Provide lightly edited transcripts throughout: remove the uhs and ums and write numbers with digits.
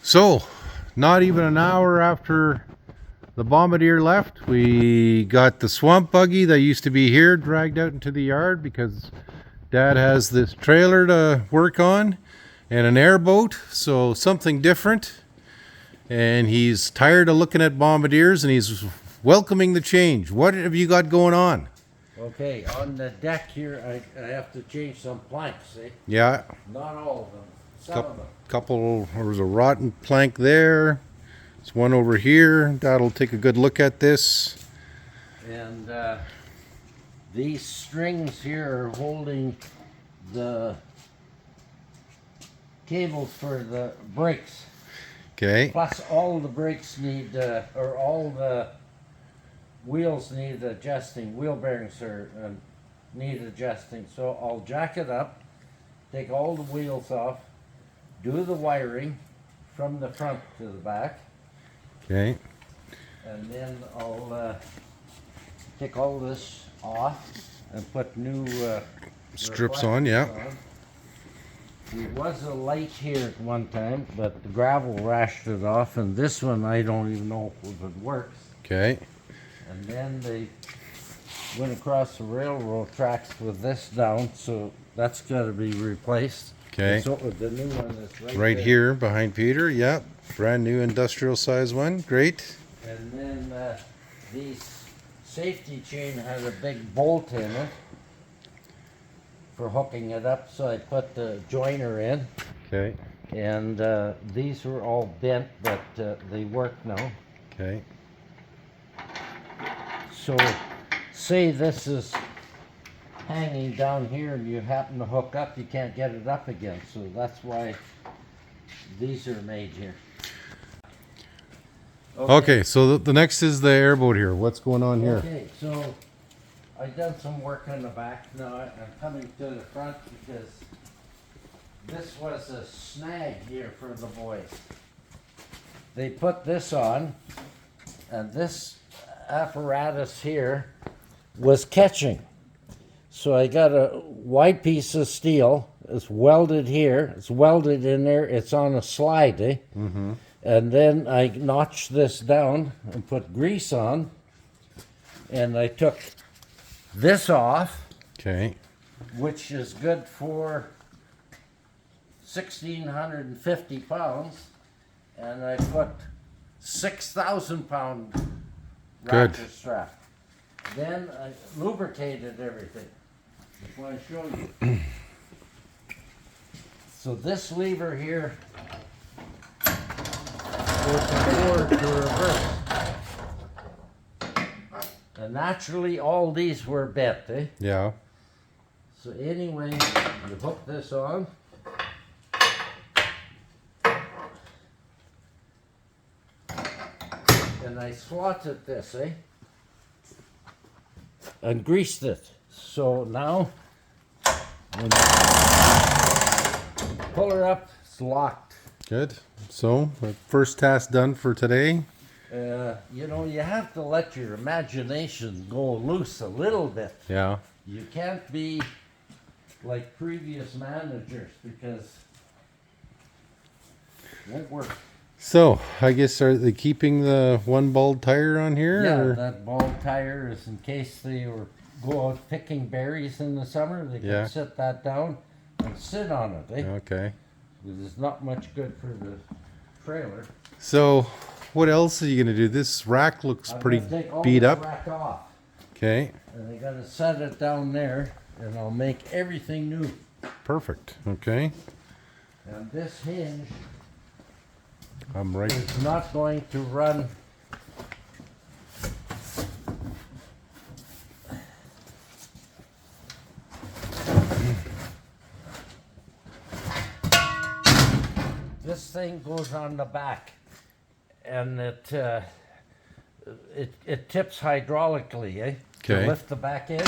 So, not even an hour after the Bombardier left, we got the swamp buggy that used to be here dragged out into the yard because Dad has this trailer to work on and an airboat, so something different. And he's tired of looking at Bombardiers and he's welcoming the change. What have you got going on? Okay, on the deck here, I have to change some planks, see? Yeah. Not all of them, some of them. Couple, there's a rotten plank there. There's one over here. Dad'll take a good look at this. And these strings here are holding the cables for the brakes. Okay. Plus all the brakes need, or all the wheels need adjusting, wheel bearings are, need adjusting. So I'll jack it up, take all the wheels off, do the wiring from the front to the back. Okay. And then I'll take all this off and put new Strips on, yeah. on. There was a light here at one time, but the gravel rashed it off, and this one I don't even know if it works. Okay. And then they went across the railroad tracks with this down, so that's got to be replaced. Okay. So the new one is Right there. here behind Peter, yep. Brand new industrial size one, great. And then these safety chain had a big bolt in it for hooking it up, so I put the joiner in. Okay. And these were all bent, but they work now. Okay. So say this is hanging down here and you happen to hook up, you can't get it up again. So that's why these are made here. Okay, so the next is the airboat here. What's going on here? Okay, so I done some work on the back. Now I'm coming to the front because this was a snag here for the boys. They put this on, and this apparatus here was catching. So I got a wide piece of steel. It's welded here. It's welded in there. It's on a slide, eh? Mm-hmm. And then I notched this down and put grease on. And I took this off, Okay. which is good for 1,650 pounds. And I put 6,000 pound Good. ratchet strap. Then I lubricated everything. That's what I show you. So this lever here goes from forward to reverse. And naturally all these were bent, eh? Yeah. So anyway, you hook this on. And I slotted this, eh? And greased it. So now, when you pull her up, it's locked. Good. So, the first task done for today. You know, you have to let your imagination go loose a little bit. Yeah. You can't be like previous managers because it won't work. So, I guess are they keeping the one bald tire on here? Yeah, or? that ball tire is in case they go out picking berries in the summer. They can Yeah. sit that down and sit on it. Eh? Okay. Because it's not much good for the trailer. So, what else are you going to do? This rack looks I'm pretty gonna take all beat the up. rack off, Okay. and I gotta set it down there, and I'll make everything new. Perfect. Okay. And this hinge I'm right. is not going to run. This thing goes on the back, and it tips hydraulically, eh? Okay. To lift the back end.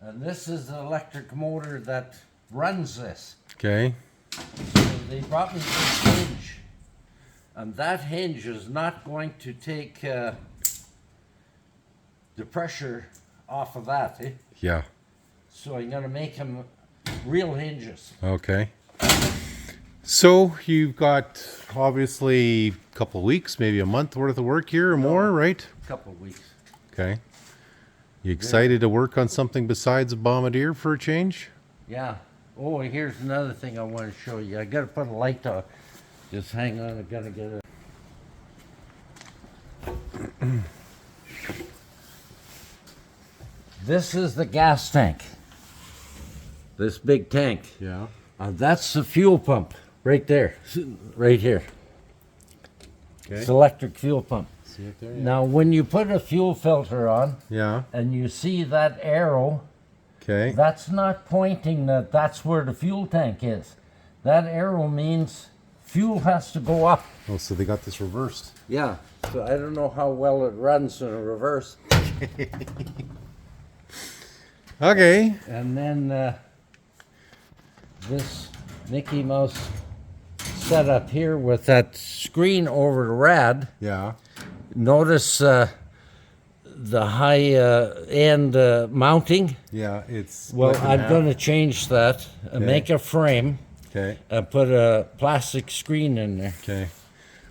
And this is the electric motor that runs this. Okay. So they brought me this hinge And that hinge is not going to take the pressure off of that. Eh? Yeah. So I'm going to make them real hinges. Okay. So you've got obviously a couple of weeks, maybe a month worth of work here or more, right? A couple of weeks. Okay. You excited to work on something besides a Bombardier for a change? Yeah. Oh, and here's another thing I want to show you. I got to put a light on. Just hang on. I got to get it. This is the gas tank. This big tank. Yeah. That's the fuel pump right there, right here. Okay. It's electric fuel pump. See it there? Yeah. Now, when you put a fuel filter on Yeah. and you see that arrow, Okay. that's not pointing that that's where the fuel tank is. That arrow means fuel has to go up. Oh, so they got this reversed. Yeah. So I don't know how well it runs in a reverse. Okay. And then this Mickey Mouse setup here with that screen over the rad. Yeah. Notice the high end mounting. Yeah, it's Well, split in I'm half. going to change that and Okay. make a frame Okay. and put a plastic screen in there. Okay.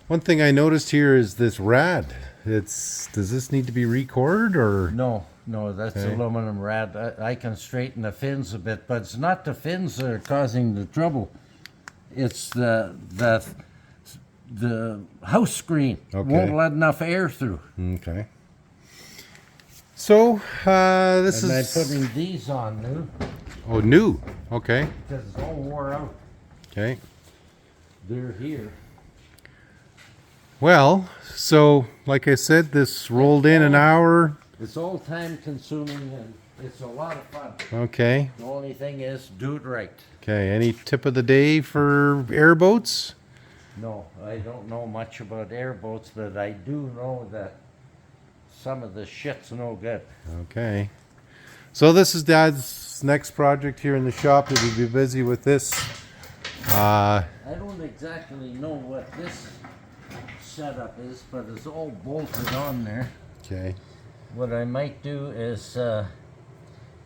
One thing I noticed here is this rad. Does this need to be recorded or? No, that's Okay. aluminum rad. I can straighten the fins a bit, but it's not the fins that are causing the trouble. It's the house screen Okay. won't let enough air through. Okay. So this And I'm is putting these on new new. Okay. because it's all wore out. Okay. They're here. Well, so like I said, this rolled in an hour. It's all time consuming and it's a lot of fun. Okay. The only thing is, do it right. Okay. Any tip of the day for airboats? No, I don't know much about airboats, but I do know that some of the shit's no good. Okay. So this is Dad's next project here in the shop. He'll be busy with this. I don't exactly know what this setup is, but it's all bolted on there. Okay. What I might do is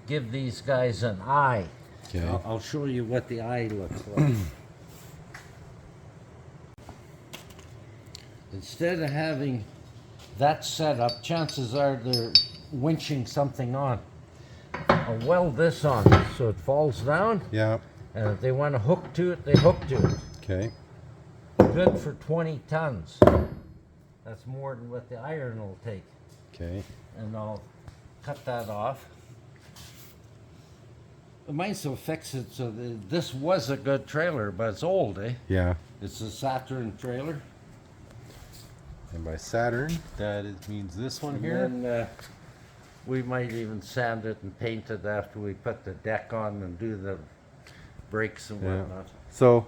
give these guys an eye. Okay. I'll show you what the eye looks like. Instead of having that set up, chances are they're winching something on. I'll weld this on so it falls down, Yeah. and if they want to hook to it, they hook to it. Okay. Good for 20 tons. That's more than what the iron will take. Okay. And I'll cut that off. I might still fix it so that this was a good trailer, but it's old, eh? Yeah. It's a Saturn trailer. And by Saturn, that means this one And here. then we might even sand it and paint it after we put the deck on and do the brakes and Yeah. whatnot. So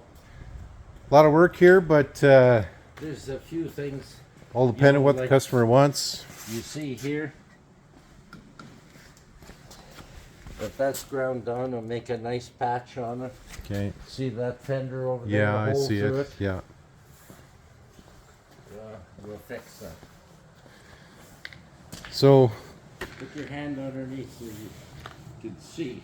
a lot of work here, but There's a few things all depending on what the like- customer wants. you see here. If that's ground down, I'll make a nice patch on it. Okay. See that fender over there? Yeah, the I hole see through it. Yeah. We'll fix that. So Put your hand underneath so you can see.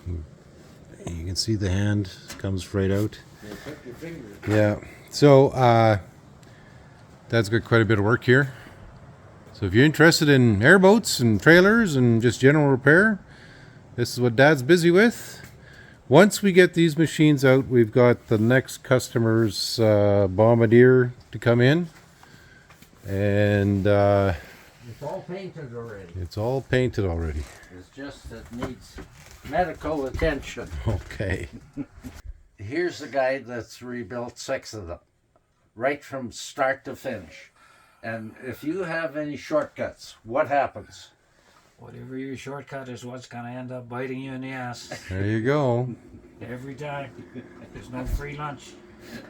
you can see the hand comes right out. Yeah, put your finger. Yeah. So Dad's got quite a bit of work here. So if you're interested in airboats and trailers and just general repair, this is what Dad's busy with. Once we get these machines out, we've got the next customer's Bombardier to come in. And It's all painted already. it's all painted already. It's just that needs medical attention. Okay. Here's the guy that's rebuilt 6 of them, right from start to finish. And if you have any shortcuts, what happens? Whatever your shortcut is what's going to end up biting you in the ass. There you go. Every time. There's no free lunch.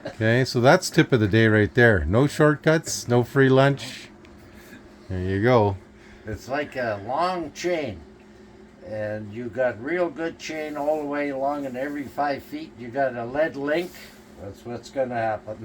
Okay, so that's tip of the day right there. No shortcuts, no free lunch. There you go. It's like a long chain. And you got real good chain all the way along, and every 5 feet you got a lead link. That's what's going to happen.